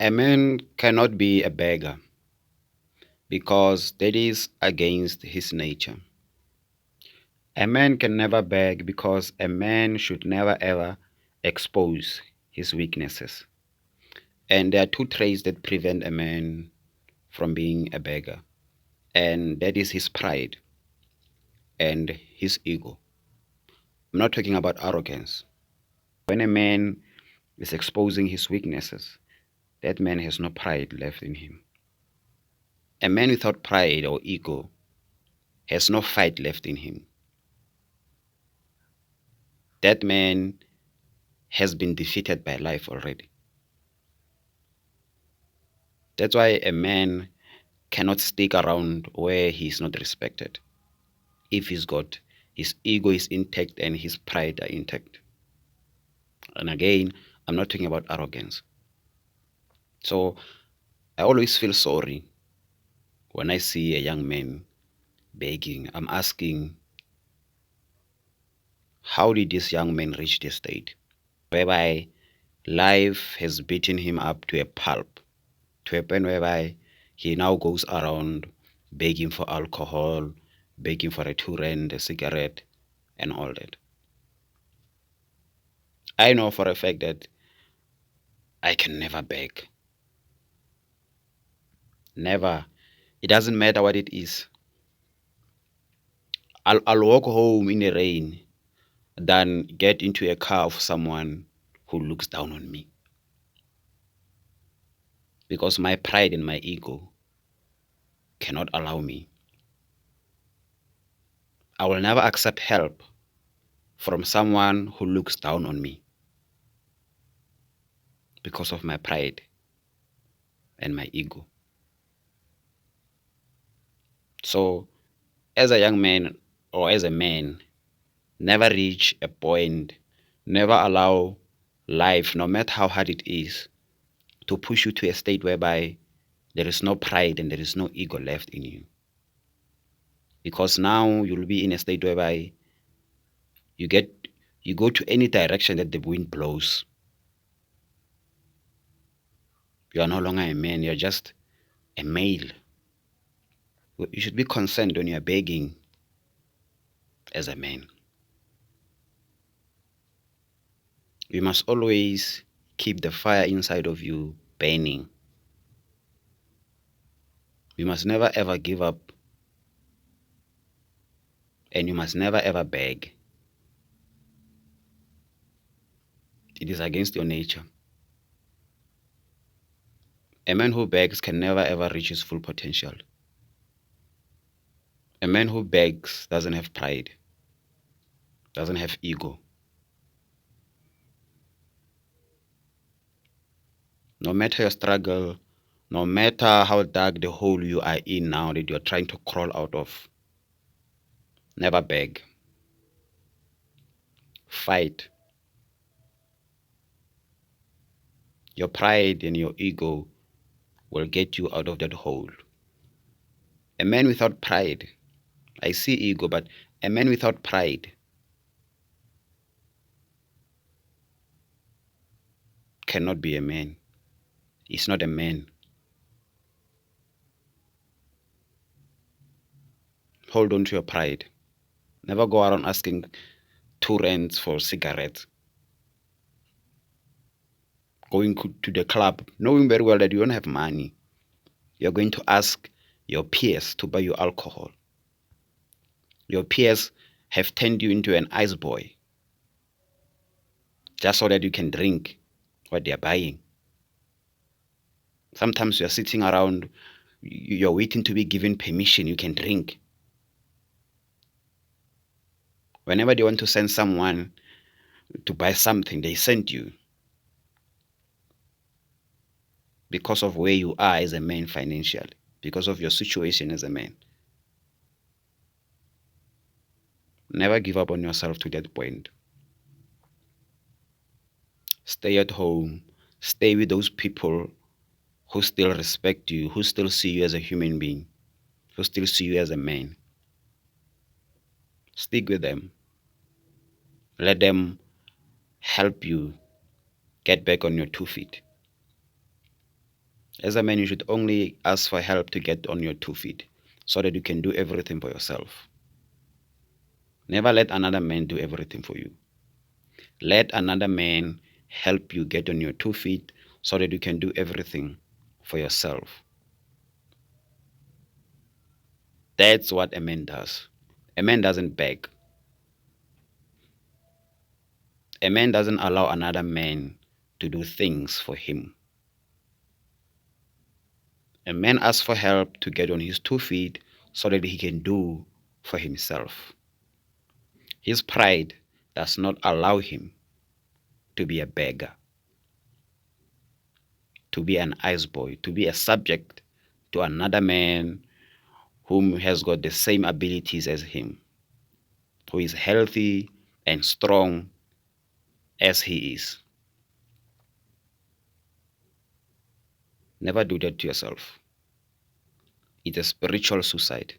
A man cannot be a beggar because that is against his nature. A man can never beg because a man should never ever expose his weaknesses. And there are two traits that prevent a man from being a beggar, and that is his pride and his ego. I'm not talking about arrogance. When a man is exposing his weaknesses, that man has no pride left in him. A man without pride or ego has no fight left in him. That man has been defeated by life already. That's why a man cannot stick around where he is not respected. If he's got his ego is intact and his pride are intact. And again, I'm not talking about arrogance. So I always feel sorry when I see a young man begging. I'm asking, how did this young man reach this state? Whereby life has beaten him up to a pulp, to a point whereby he now goes around begging for alcohol, begging for a 2 rand, a cigarette, and all that. I know for a fact that I can never beg. Never. It doesn't matter what it is. I'll walk home in the rain than get into a car of someone who looks down on me. Because my pride and my ego cannot allow me. I will never accept help from someone who looks down on me because of my pride and my ego. So, as a young man or as a man, never reach a point, never allow life, no matter how hard it is, to push you to a state whereby there is no pride and there is no ego left in you. Because now you'll be in a state whereby you get you go to any direction that the wind blows. You are no longer a man, you're just a male. You should be concerned when you're begging as a man. You must always keep the fire inside of you burning. You must never ever give up, and you must never ever beg. It is against your nature. A man who begs can never ever reach his full potential. A man who begs doesn't have pride, doesn't have ego. No matter your struggle, no matter how dark the hole you are in now that you're trying to crawl out of, never beg. Fight. Your pride and your ego will get you out of that hole. A man without pride, I see ego, but a man without pride cannot be a man. He's not a man. Hold on to your pride. Never go around asking 2 rands for cigarettes. Going to the club, knowing very well that you don't have money. You're going to ask your peers to buy you alcohol. Your peers have turned you into an ice boy just so that you can drink what they're buying. Sometimes you're sitting around, you're waiting to be given permission, you can drink. Whenever they want to send someone to buy something, they send you because of where you are as a man financially, because of your situation as a man. Never give up on yourself to that point. Stay at home. Stay with those people who still respect you, who still see you as a human being, who still see you as a man. Stick with them. Let them help you get back on your 2 feet. As a man, you should only ask for help to get on your 2 feet so that you can do everything for yourself. Never let another man do everything for you. Let another man help you get on your 2 feet so that you can do everything for yourself. That's what a man does. A man doesn't beg. A man doesn't allow another man to do things for him. A man asks for help to get on his 2 feet so that he can do for himself. His pride does not allow him to be a beggar, to be an ice boy, to be a subject to another man whom has got the same abilities as him, who is healthy and strong as he is. Never do that to yourself. It's a spiritual suicide.